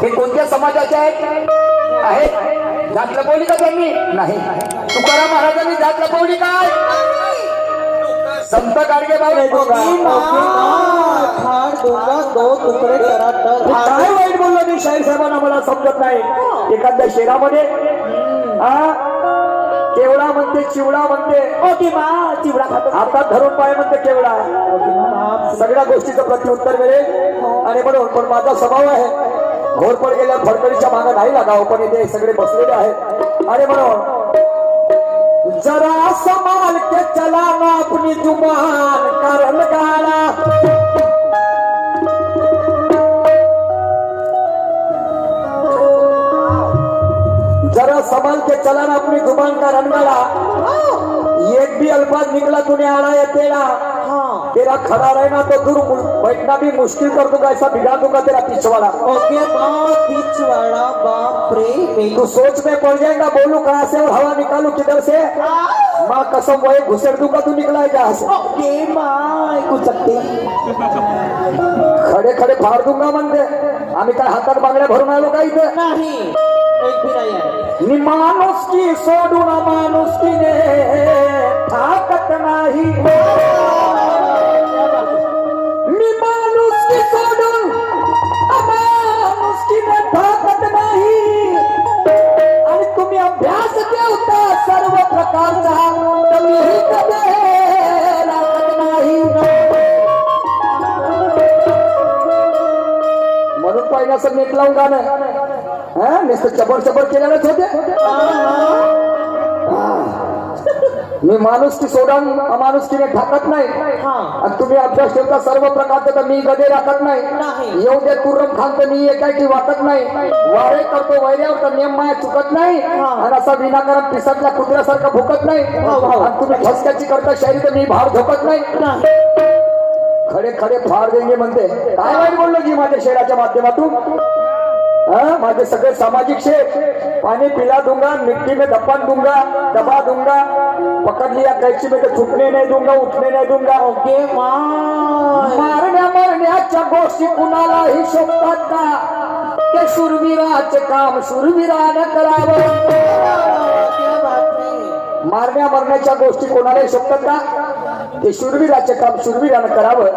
हे कोणत्या समाजाचे आहेत? जात लपवली का त्यांनी? नाही. तुकाराम महाराजांनी जात लपवली काय? संत गाडगेबाई काय वाईट बोललो मी शाहीर साहेबांना? मला समजत नाही. एखाद्या शेरामध्ये केवडा म्हणते, चिवडा म्हणते, चिवडा खातो, हातात धरून पाय म्हणते केवडा. सगळ्या गोष्टीचं प्रत्युत्तर मिळेल. आणि म्हणून पण माझा स्वभाव आहे घोरपड गेल्या फडकडीच्या मागे नाही लागावं, पण इथे सगळे बसलेले आहेत. आणि म्हणून जरा संभाल के चला ना अपनी जुबान कारण गाना. जरा संभाल के चला ना अपनी जुबान का रंगाला. एक भी अल्फाज निकला तूने आड़ा या तेरा, तेरा खड़ा रहना तो दूर बैठना भी मुश्किल कर दूंगा, ऐसा बिगाड़ दूंगा तेरा पिछवाड़ा. पिछवाड़ा बाप रे. तू सोच में पड़ जाएगा बोलू कहाँ से और हवा निकालू किधर से. माँ कसम वही घुसेड़ दूंगा तू निकला है जहाँ से. खडे खडे फाड़ दूंगा म्हणते. आम्ही काय हातात बांगड्या भरून आलो का इथे? नाही. नि माणूस की सोडून माणूस की ने ताकत नाही. मी माणूस की सोडून माणूस की ने ताकत नाही. आणि तुम्ही अभ्यास ठेवता सर्व प्रकारचा तुम्ही कधी राखत नाही. म्हणून पहिला असं नेट लावून गाणं नुसतं चबर चबर केलेलंच होते. मी माणूस की सोडून अमानुसकीने ठाकत नाही. आणि तुम्ही अभ्यास ठेवता सर्व प्रकारचे तर मी गदे राखत नाही. येऊ दे तुर्रम खान तर मी एकाकी वाटत नाही. वारे करतो वैऱ्यावर तर नेम माया चुकत नाही. आणि असा विनाकारण पिसातल्या कुत्र्यासारखं भुकत नाही. आणि तुम्ही फसक्याची करता शायरी तर मी भार झोकत नाही. खडे खडे फाड देंगे म्हणते. काय वाईट बोललो की माझ्या शेराच्या माध्यमातून? माझे सगळे सामाजिक शेर. पानी पिला दूंगा, मिट्टी में दबा दूंगा, पकड़ लिया कैची में तो छुटने नहीं दूंगा, उठने नहीं दूंगा. ओके मारण्या मरण्याच्या गोष्टी कुणालाही शोभतात का? ते शूरवीराचे काम शूरवीरानं करावं. मारण्या मरण्याच्या गोष्टी कोणालाही शोभतात का? ते शूरवीराचे काम शूरवीरानं करावं.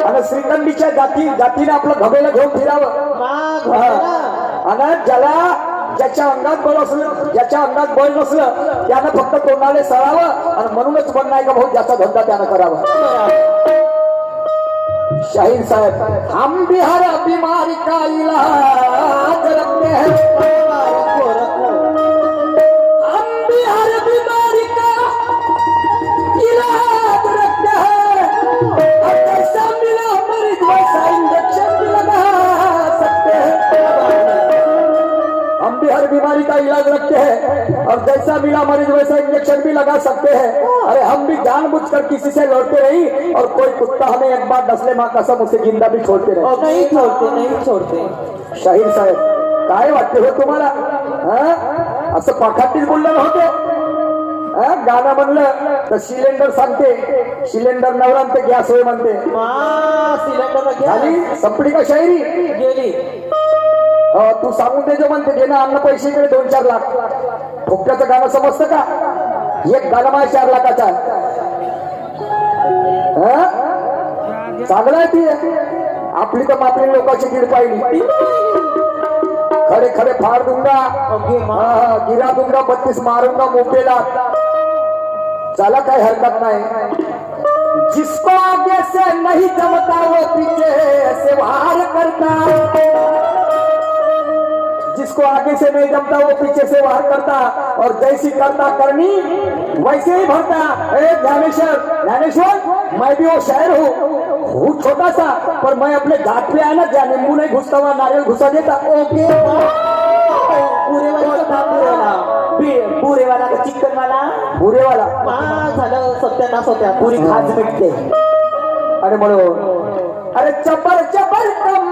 आणि श्रीखंडीच्या जातीने आपलं घबेला घेऊन फिरावं. आणि ज्याच्या अंगात बळ असलं, ज्याच्या अंगात बळ नसलं त्यानं फक्त तोंडाने सळावं. आणि म्हणूनच पण नाही का भाऊ ज्याचा धंदा त्यानं करावा. शाहीर साहेब, हम भी हर बीमारी का इलाज रखते हैं. हम भी हर बीमारी का इलाज रखते हैं. और जैसा मिला मरीज वैसा इंजेक्शन भी लगा सकते हैं. हम भी हर बीमारी का इलाज रखते हैं और जैसा मिला मरीज वैसा इंजेक्शन भी लगा सकते हैं. अरे हम भी जानबूझकर किसी से लड़ते नहीं. और कोई कुत्ता हमें एक बार डसले माँ कसम उसे जिंदा भी छोड़ते नहीं. नहीं छोड़ते. शाहीर साहेब, काय वाटते हो तुम्हाला? असं पाखाटीच बोललं नव्हते. गाणं म्हणलं तर सिलेंडर सांगते, सिलेंडर नवरा ते गॅस होय म्हणते. सिलेंडर झाली संपली का शायरी? गेली. तू सांगून दे जो म्हणते दे ना अन्न पैसे इकडे 2-4 लाख. फुकट्याचं गाणं समजतं का? एक गाणं माझ्या 4 लाखाचा. चांगलं आहे ती. आपली तर मापली लोकांची गिर पाहिली. खडे खडे फाड़ दूंगा, गिरा दूंगा, 32 मारूंगा मुंबईला. चला काही हरकत नाही. जिसको आगे से नहीं जमता वो पीछे से वार करता. जिसको आगे से नहीं जमता वो पीछे से वार करता. और जैसी करता करनी वैसे ही भरता. ज्ञानेश्वर, मैं भी वो शायर हूँ छोटा सा, पर मैं अपने घाट पे आना जहाँ नींबू नहीं घुसता हुआ नारियल घुसा देता. ओके पुरे वाला का चिकन वाला पुरे वाला झालं सत्यानाश होत्या. पुरी खाज मिटते. अरे म्हणून अरे चबर चबर कम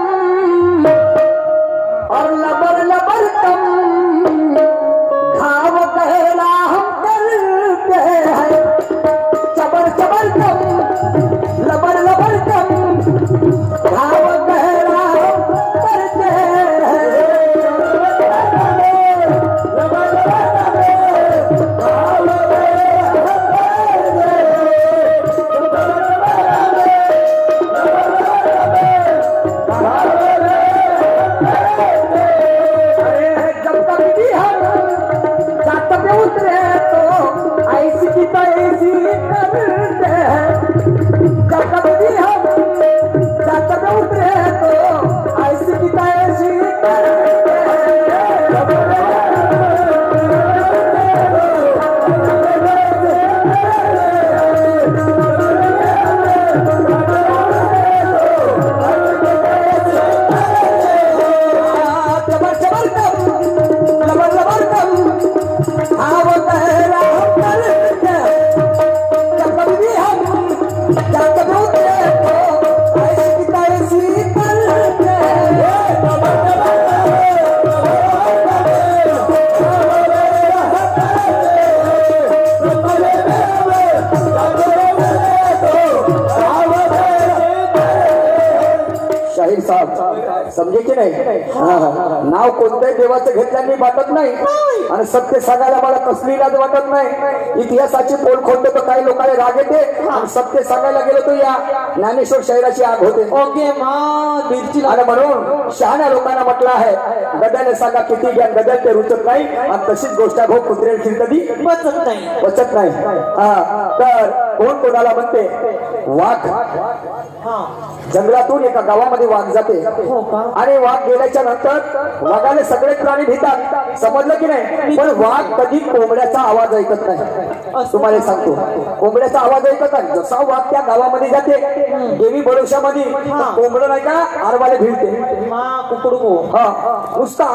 और लबर लबर कम घाव गहरा हम करते हैं. चबर चबर कम लबर लबर कम घाव गहरा हम करते हैं. साहेब समजे की नाही नाव कोणत्याही देवाचं घेतल्याने वाटत नाही आणि सत्य सांगायला मला कसली लाज वाटत नाही इतिहासाची पोल खोलतो तर काही लोकांना राग येते आणि सत्य सांगायला गेलो तर या ज्ञानेश्वर शहराची आग होते ओके मिरची आणि म्हणून शहाण्या लोकांना म्हटलं आहे गद्याने सांगा किती ज्ञान गद्यात ते रुचत नाही आणि तशीच गोष्ट भाऊ कुत्रेल कधी बचत नाही बचत नाही तर कोण कोणाला म्हणते वाघ हा जंगलातून एका गावामध्ये वाघ जाते हो का आणि वाघ गेल्याच्या नंतर वाघाने सगळे प्राणी भीतात समजलं की नाही पण वाघ कधी कोंबड्याचा आवाज ऐकत नाही तुम्हाला सांगतो कोंबड्याचा आवाज ऐकत नाही जसा वाघ त्या गावामध्ये जाते देवी बडोशामध्ये कोंबड नाही का आरवाले भिडते मा कुकडू हा नुसता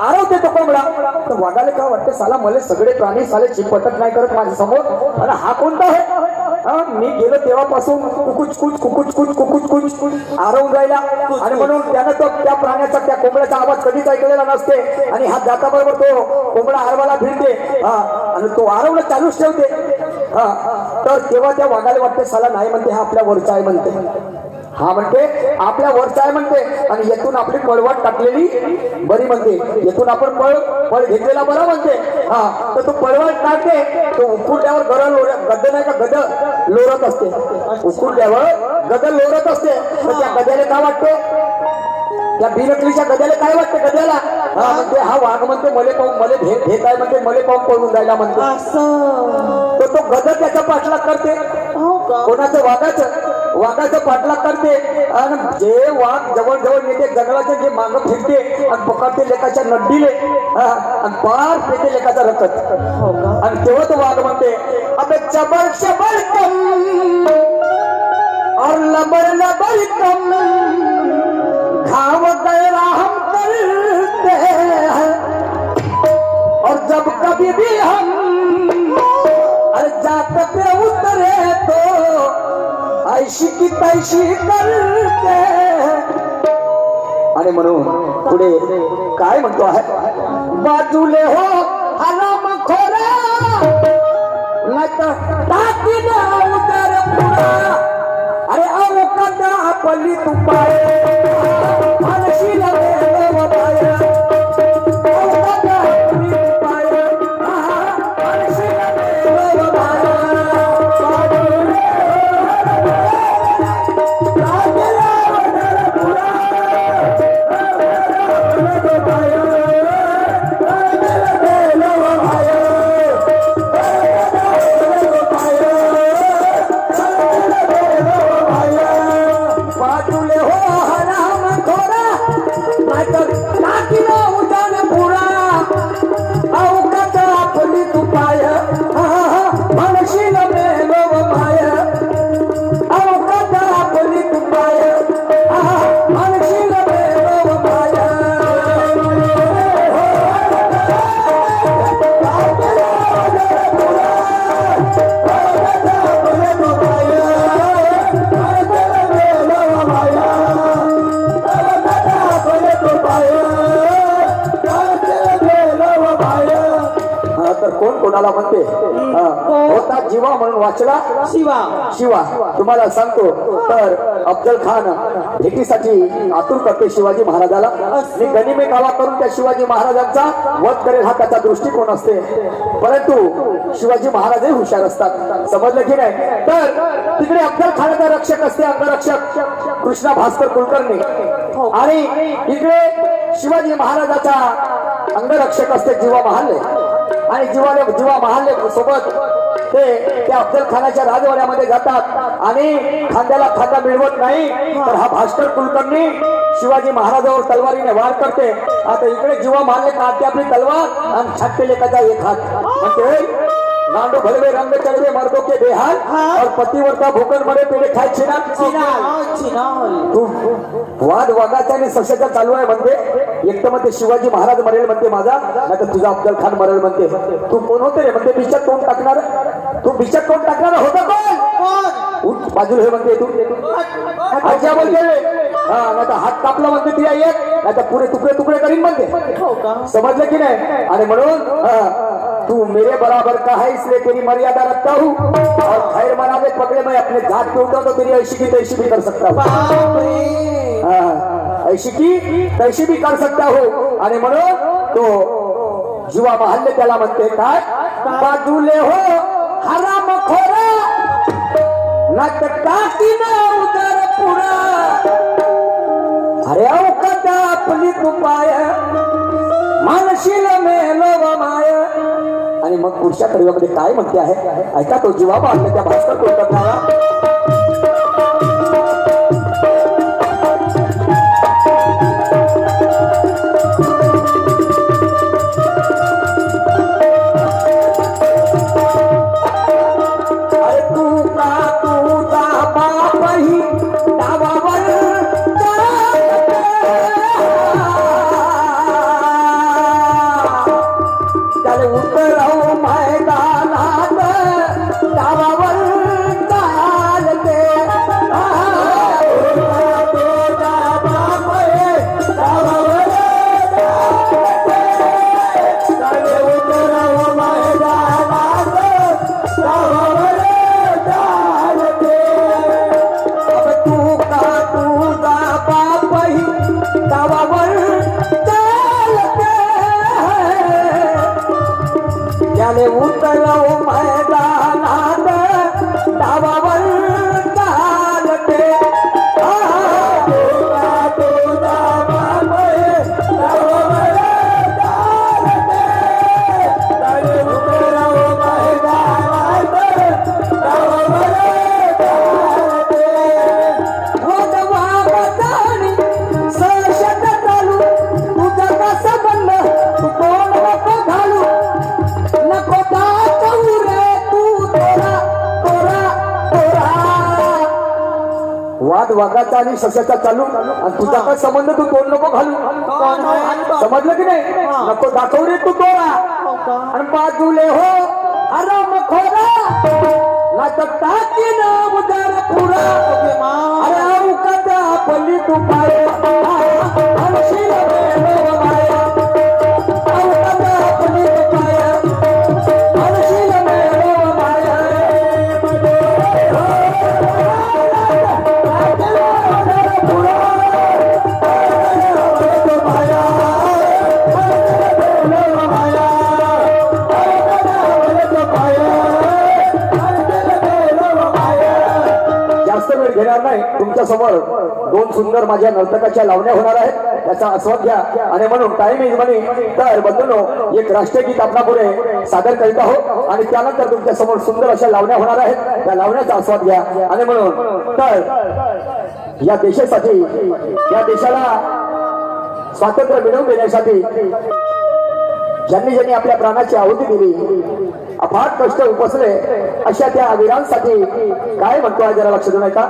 आरवते तो कोंबडा तर वाघाला काय वाटतं साला मला सगळे प्राणी साले चिपटत नाही करत माझ्या समोर आणि हा कोणता आहे मी गेलो तेव्हापासून कुकुच आरवून राहिला आणि म्हणून त्यानं तो त्या प्राण्याचा त्या कोंबड्याचा आवाज कधीच ऐकलेला नसते आणि हा जाता बरोबर तो कोंबडा आरवाला भिडते आणि तो आरवणं चालूच ठेवते तर तेव्हा त्या वाघाला वाटते साला नाही म्हणते हा आपल्या वरचा आहे म्हणते हा म्हणते आपल्या वरचा आहे म्हणते आणि येथून आपली पळवाट टाकलेली बरी म्हणते येथून आपण पळ घेतलेला बरा म्हणते तर तो पळवाट टाकते तो उकुरड्यावर गद्द नाही का गद लोरत असते उकुरड्यावर गद लोरत असते तर त्या गद्याला काय वाटते त्या बिनकलीच्या गद्याला काय वाटतं गद्याला म्हणजे हा वाघ म्हणते मले पाहून मले भेट आहे म्हणते मले पाहून पळून जायला म्हणते असं तर तो गद त्याचा पाठलाग करते हो का कोणाचं वाघाचं पाठलाग करते आणि जे वाघ जवळ जवळ येते जंगलाचे जे मागं फिरते आणि पकडते लेकाच्या नड्डीले आणि पार पेते लेकाचा रकत हो का आणि तेव्हा तो वाघ म्हणते अबे चबल चबल कम और लबर लबर कम घाव गैरा हम करते हैं और जब कभी भी हम अरे जात पे उतरे तो ऐशी की तैशी करते आणि म्हणून पुढे काय म्हणतो आहे बाजूले हो हराम खोरा नाही टाकी उदर पुरा अरे अव कदा पली तू पाय फणशी लगे पाय कोणाला म्हणते होता जीवा म्हणून वाचला शिवा तुम्हाला सांगतो तर अफजल खान भेटीसाठी आतुर करते शिवाजी महाराजाला मी गनिमे कावा करून त्या शिवाजी महाराजांचा वध करेल हा त्याचा दृष्टिकोन असते परंतु शिवाजी महाराजही हुशार असतात समजलं की नाही तर तिकडे अफजल खानाचा रक्षक असते अंगरक्षक कृष्णा भास्कर कुलकर्णी आणि इकडे शिवाजी महाराजाचा अंगरक्षक असते जीवा महाले आणि जीवा महाले सोबत ते त्या अफजल खानाच्या राजवाड्यामध्ये जातात आणि खांद्याला खांदा मिळवत नाही तर हा भास्कर कुलकर्णी शिवाजी महाराजावर तलवारीने वार करते आता इकडे जीवा महाले काढते आपली तलवार आणि छाटते लेखाचा एक हात म्हणते गांडो भलवे रंग चलवे मर्दों के बेहाल और पतिवर्ता भूकन मरे पेड़े खाय तू वाद वागाचा आणि सशाचा चालू आहे म्हणते एक तर म्हणते शिवाजी महाराज मरेल म्हणते माझा नाही तर तुझा अफजल खान मरेल म्हणते तू कोण होते रे म्हणते बिचात कोण टाकणार तू बिचात कोण टाकणार होता कोण उठ बाजूला हे म्हणते तू आज्या बोलते हा नाही तर हात कापला म्हणते तिला एक नाही तर पुरे तुकडे तुकडे करीन म्हणते समजलं की नाही आणि म्हणून तू मेरे बराबर का है इसलिए तेरी मर्यादा रखता हूँ और खैर मनावे पकड़े मैं अपने घाट पे उठा तो तेरी ऐसी की तैसी भी कर सकता हूँ ऐशी की तैशी भी कर सकता हो. आणि म्हणून तो जीवा महाल्य त्याला म्हणते काय बाजूले हो हराम खोरा नाक टाकीन उदर पुरा. अरे अवकाता आपली तू पाय मानशील मेलो माय. आणि मग पुढच्या कडव्यामध्ये काय म्हणते आहे ऐका तो जीवा महाल्य त्या भास्कर कोलकाता उतरव मैदानात डावावर चालते. वाद वाघाचा आणि सशाचा चालू आणि तुझा काय संबंध तू तोंड नको घालू. समजलं की नाही नको दाखव रे तू तोरा. आणि बाजूले हो आराम खोरा नाटक टाकी ना उदार पुरा. अरे अवकाता पल्ली तू पाय हरशील मेलो माया. अवकाता पल्ली तू पाय हरशील मेलो माया. घेणार नाही तुमच्या समोर दोन सुंदर माझ्या नर्तकाच्या लावण्या होणार आहेत त्याचा आस्वाद घ्या. आणि म्हणून टाइम इज मनी. तर बंधूंनो एक राष्ट्रीय गीत आपल्या पुढे सादर करीत आहोत आणि त्यानंतर तुमच्या समोर सुंदर अशा लावण्या होणार आहेत त्या लावण्याचा आस्वाद घ्या. आणि म्हणून तर या देशासाठी या देशाला स्वातंत्र्य मिळवून देण्यासाठी ज्यांनी ज्यांनी आपल्या प्राणाची आहुती दिली अफाट कष्ट उपसले अशा त्या वीरांसाठी काय म्हणतो आहे जरा लक्ष देऊ नका.